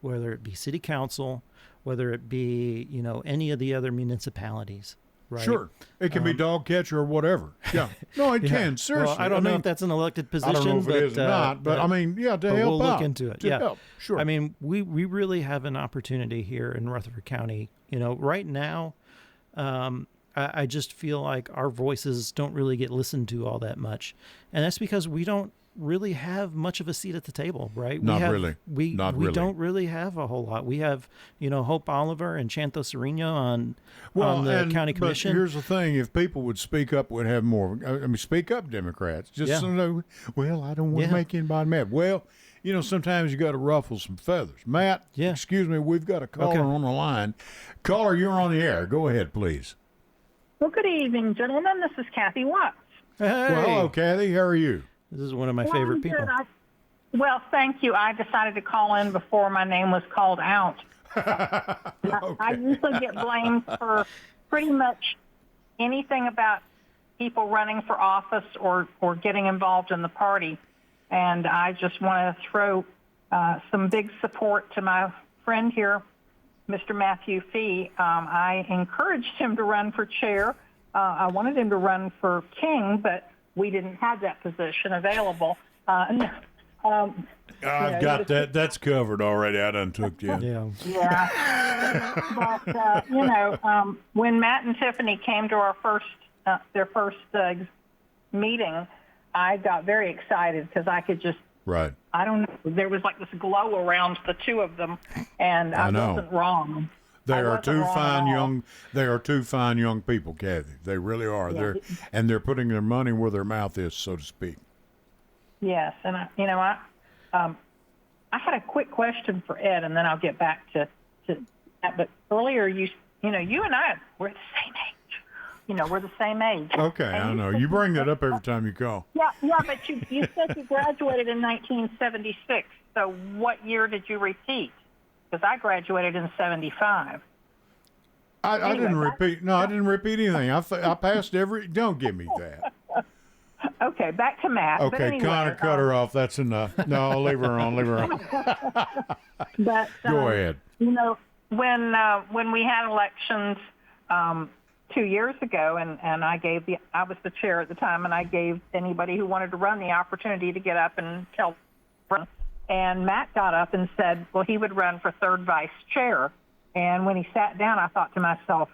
whether it be city council, whether it be, any of the other municipalities. Right? Sure. It can be dog catcher or whatever. Yeah. No, it can. Seriously. Well, I don't know if that's an elected position. I don't know if it is or not, but I mean, to help we'll out. look into it. To help. Sure. I mean, we really have an opportunity here in Rutherford County. Right now, I just feel like our voices don't really get listened to all that much. And that's because we don't really have much of a seat at the table, right? Not really. We really. don't really have a whole lot. We have, Hope Oliver and Chanto Sereno on the county commission. But here's the thing: if people would speak up, we'd have more. I mean, speak up, Democrats. Just well, I don't want to make anybody mad. Well, sometimes you got to ruffle some feathers. Matt, excuse me, we've got a caller on the line. Caller, you're on the air. Go ahead, please. Well, good evening, gentlemen. This is Kathy Watts. Hey. Well, hello, Kathy. How are you? This is one of my favorite people. Well, thank you. I decided to call in before my name was called out. I usually get blamed for pretty much anything about people running for office or getting involved in the party. And I just want to throw some big support to my friend here, Mr. Matthew Fee. I encouraged him to run for chair. I wanted him to run for king, but we didn't have that position available. I've got that. That's covered already. I done took you. Yeah. But when Matt and Tiffany came to their first meeting, I got very excited because I could just. Right. I don't know. There was like this glow around the two of them, and I wasn't wrong. They are two fine young people, Kathy. They really are. Yeah. They're putting their money where their mouth is, so to speak. Yes, and I had a quick question for Ed, and then I'll get back to that. But earlier, you and I we're the same age. We're the same age. Okay, and I know. You bring that up every time you call. Yeah, but you said you graduated in 1976. So what year did you repeat? Because I graduated in 75. I didn't repeat. No, I didn't repeat anything. I passed every. Don't give me that. Okay, back to Matt. Okay, anyway, Connor, cut her off. That's enough. No, I'll leave her on. But Go ahead. When we had elections 2 years ago, and I was the chair at the time, and I gave anybody who wanted to run the opportunity to get up and tell. And Matt got up and said, well, he would run for third vice chair. And when he sat down, I thought to myself,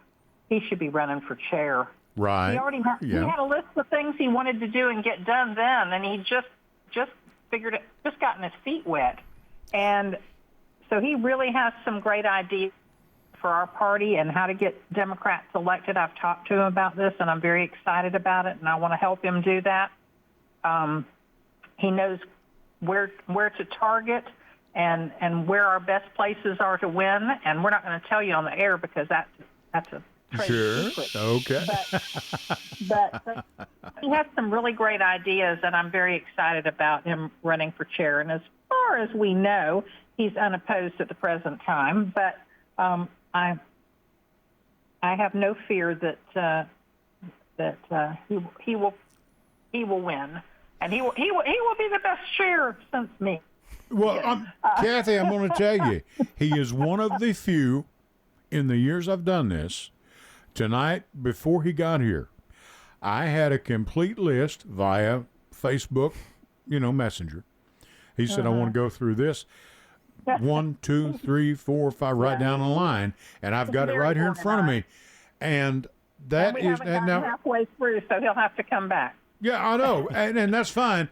he should be running for chair. Right. He already he had a list of things he wanted to do and get done then, and he just figured it, just gotten his feet wet. And so he really has some great ideas for our party and how to get Democrats elected. I've talked to him about this, and I'm very excited about it, and I want to help him do that. He knows where to target and where our best places are to win, and we're not going to tell you on the air because that's a trade secret. Okay. But he has some really great ideas, and I'm very excited about him running for chair. And as far as we know, he's unopposed at the present time. But I have no fear that he will he will win, and he will be the best sheriff since me. Well, Kathy, I'm going to tell you, he is one of the few in the years I've done this. Tonight, before he got here, I had a complete list via Facebook, Messenger. He said, I want to go through this 1, 2, 3, 4, 5, right down the line, and I've got it right here in front of me. And that we is haven't gotten now halfway through, so he'll have to come back. Yeah, I know, and that's fine.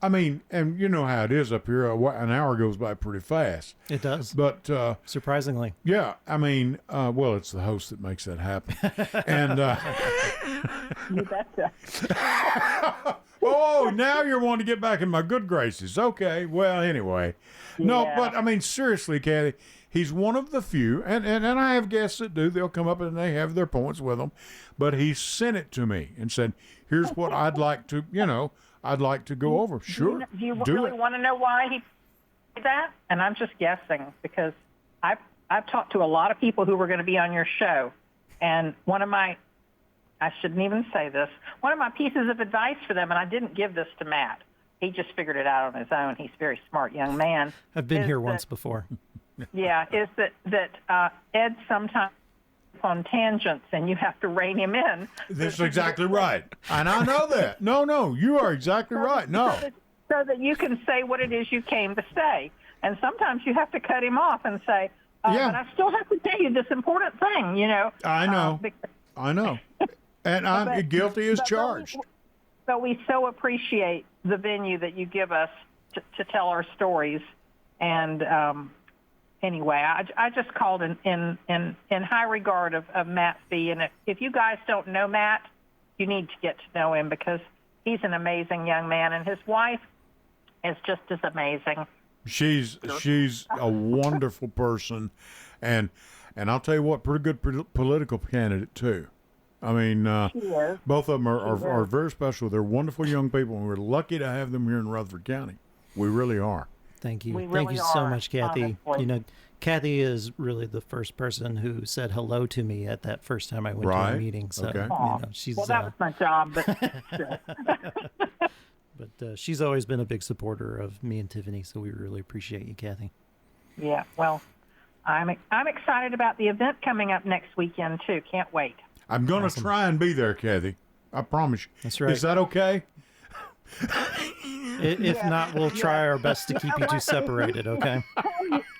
I mean, and you know how it is up here. An hour goes by pretty fast. It does. But surprisingly. Yeah, I mean, well, it's the host that makes that happen. And You betcha. oh, now you're wanting to get back in my good graces. Okay, well, anyway. No, Yeah. but I mean, seriously, Kathy, he's one of the few, and I have guests that do. They'll come up and they have their points with them. But he sent it to me and said, here's what I'd like to, I'd like to go over. Sure. Do you really want to know why he did that? And I'm just guessing because I've talked to a lot of people who were going to be on your show, and I shouldn't even say this, one of my pieces of advice for them, and I didn't give this to Matt. He just figured it out on his own. He's a very smart young man. I've been here once before. Yeah, is that Ed sometimes on tangents, and you have to rein him in. That's exactly right. And I know that. No, you are exactly right. No. So that you can say what it is you came to say. And sometimes you have to cut him off and say, Yeah. but I still have to tell you this important thing, I know. because- I know. And I'm But- guilty as but charged. But we so appreciate the venue that you give us to tell our stories. And anyway, I just called in high regard of Matt Fee. And if you guys don't know Matt, you need to get to know him because he's an amazing young man, and his wife is just as amazing. She's a wonderful person, and I'll tell you what, pretty good political candidate too. I mean, She is. both of them are very special. They're wonderful young people, and we're lucky to have them here in Rutherford County. We really are. Thank you. We Thank really you so are, much, Kathy. honestly. Kathy is really the first person who said hello to me at that first time I went to Right. a meeting. So, Okay. she's Well, that was my job, but but she's always been a big supporter of me and Tiffany. So we really appreciate you, Kathy. yeah. Well, I'm excited about the event coming up next weekend too. Can't wait. I'm going to try and be there, Kathy. I promise you. That's right. Is that okay? If not, we'll try our best to keep you two separated. Okay.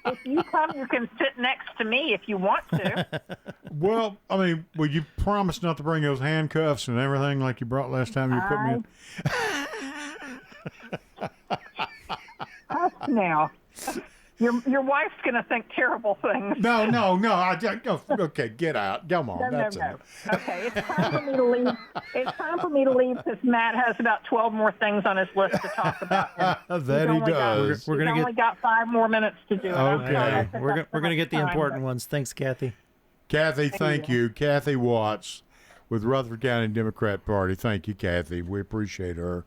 If you come, you can sit next to me if you want to. Well, I mean, will you promise not to bring those handcuffs and everything like you brought last time you put me in? Hush now. Your wife's going to think terrible things. No. Okay, get out. Come on. That's No. enough. Okay, it's time for me to leave. It's time for me to leave because Matt has about 12 more things on his list to talk about. And That he he's only got- does. We're gonna he's get- only got 5 more minutes to do it. I'm Okay. sorry I took We're up so gonna much get the time, important but- ones. Thanks, Kathy. Kathy, thank you. Kathy Watts with Rutherford County Democrat Party. Thank you, Kathy. We appreciate her.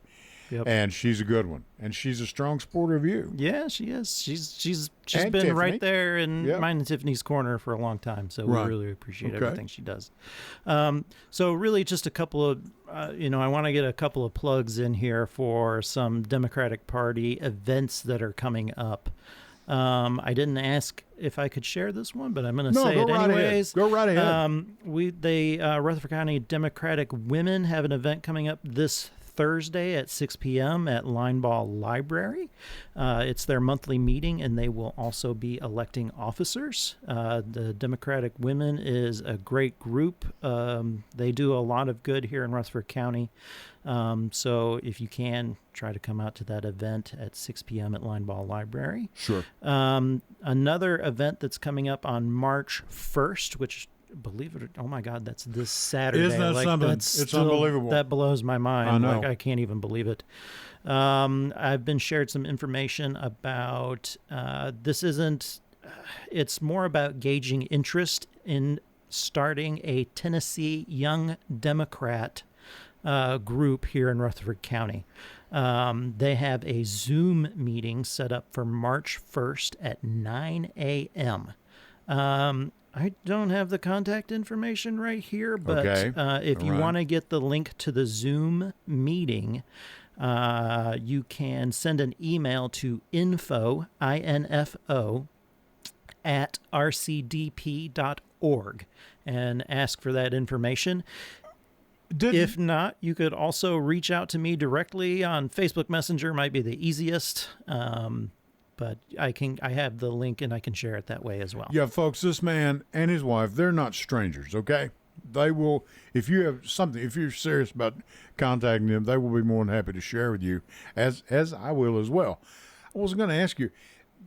Yep. And she's a good one. And she's a strong supporter of you. Yeah, she is. She's And been Tiffany. right there in Yep. mine and Tiffany's corner for a long time. So Right. we really appreciate Okay. everything she does. So really, just a couple of I want to get a couple of plugs in here for some Democratic Party events that are coming up. I didn't ask if I could share this one, but I'm going to No, say go it right anyways. ahead. Go right ahead. Rutherford County Democratic Women have an event coming up this Thursday at 6 p.m. at Lineball Library. It's their monthly meeting, and they will also be electing officers. The Democratic Women is a great group. They do a lot of good here in Rutherford County. So if you can, try to come out to that event at 6 p.m. at Lineball Library. Sure. Another event that's coming up on March 1st, which, believe it or oh my God, that's this Saturday. Isn't that something? That's It's still- unbelievable. That blows my mind. I know. I can't even believe it. I've been shared some information about this isn't. It's more about gauging interest in starting a Tennessee Young Democrat group here in Rutherford County. They have a Zoom meeting set up for March 1st at 9 a.m. I don't have the contact information right here, but Okay. if you All right. want to get the link to the Zoom meeting, you can send an email to info, I-N-F-O, at rcdp.org and ask for that information. If not, you could also reach out to me directly on Facebook Messenger, might be the easiest. But I have the link and I can share it that way as well. Yeah, folks, this man and his wife, they're not strangers, okay? They will, if you have something, if you're serious about contacting them, they will be more than happy to share with you, as I will as well. I was going to ask you,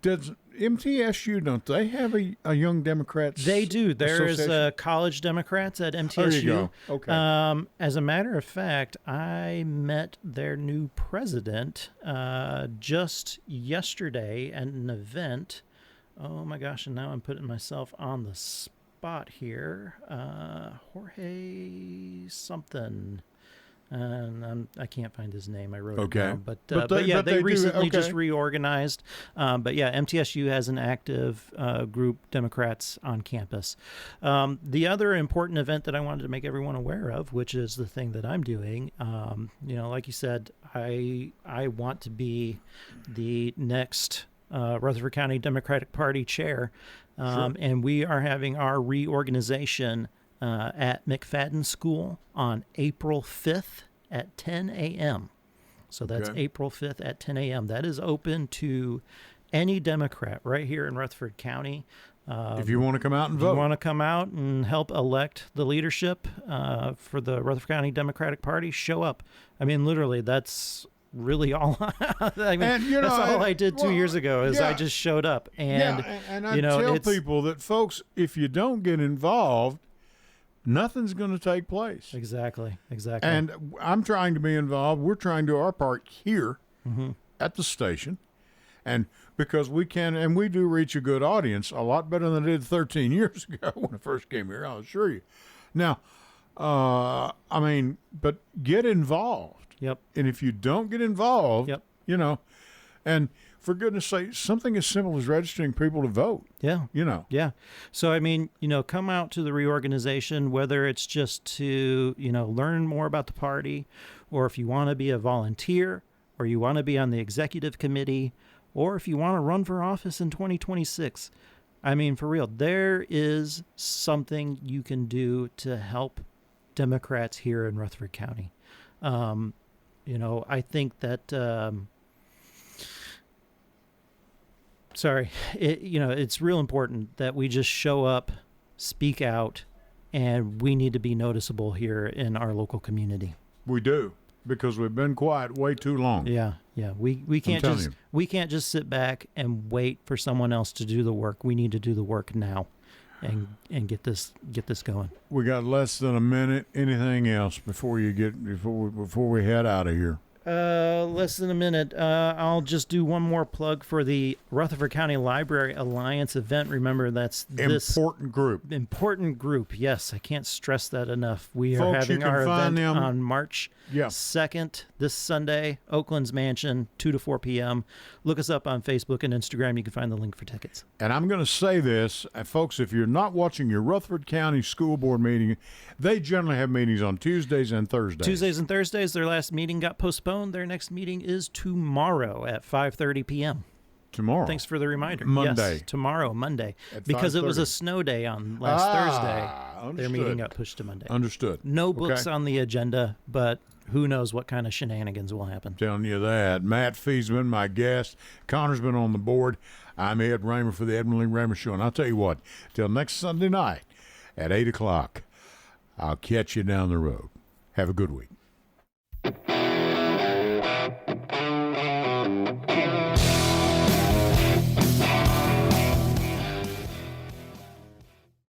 does MTSU, don't they have a Young Democrats? They do. There's association? college Democrats at MTSU. There you go. Okay. As a matter of fact, I met their new president just yesterday at an event. Oh my gosh, and now I'm putting myself on the spot here. Jorge something. And I can't find his name. I wrote it down. But yeah, they recently just reorganized. But yeah, MTSU has an active group, Democrats on campus. The other important event that I wanted to make everyone aware of, which is the thing that I'm doing, like you said, I want to be the next Rutherford County Democratic Party chair. And we are having our reorganization at McFadden School on April 5th at 10 a.m. So that's April 5th at 10 a.m. That is open to any Democrat right here in Rutherford County. If you want to come out and vote. If you want to come out and help elect the leadership for the Rutherford County Democratic Party, show up. I mean, literally, that's really all. That's all I did 2 years ago is I just showed up. And I tell people that, folks, if you don't get involved, nothing's going to take place. Exactly. And I'm trying to be involved. We're trying to do our part here at the station. And because we can, and we do reach a good audience, a lot better than I did 13 years ago when I first came here, I'll assure you. Now, but get involved. Yep. And if you don't get involved, Yep. And for goodness sake, something as simple as registering people to vote. Yeah. Yeah. So, come out to the reorganization, whether it's just to, learn more about the party, or if you want to be a volunteer, or you want to be on the executive committee, or if you want to run for office in 2026. For real, there is something you can do to help Democrats here in Rutherford County. I think that... it's real important that we just show up, speak out, and we need to be noticeable here in our local community. We do, because we've been quiet way too long. Yeah. We can't just sit back and wait for someone else to do the work. We need to do the work now, and get this going. We got less than a minute. Anything else before we head out of here? Less than a minute. I'll just do one more plug for the Rutherford County Library Alliance event. Remember, that's this important group. Yes, I can't stress that enough. We are having our event on March 2nd, this Sunday, Oakland's Mansion, 2 to 4 p.m. Look us up on Facebook and Instagram. You can find the link for tickets. And I'm going to say this, folks, if you're not watching your Rutherford County School Board meeting, they generally have meetings on Tuesdays and Thursdays. Tuesdays and Thursdays. Their last meeting got postponed. Their next meeting is tomorrow at 5:30 p.m. Tomorrow. Thanks for the reminder. Monday. Yes, tomorrow, Monday. At because 5:30. It was a snow day on last Thursday. Understood. Their meeting got pushed to Monday. Understood. No books on the agenda, but who knows what kind of shenanigans will happen. Telling you that. Matt Fee's been my guest. Connor's been on the board. I'm Ed Raymer for the Edwin Lee Raymer Show. And I'll tell you what, till next Sunday night at 8 o'clock, I'll catch you down the road. Have a good week.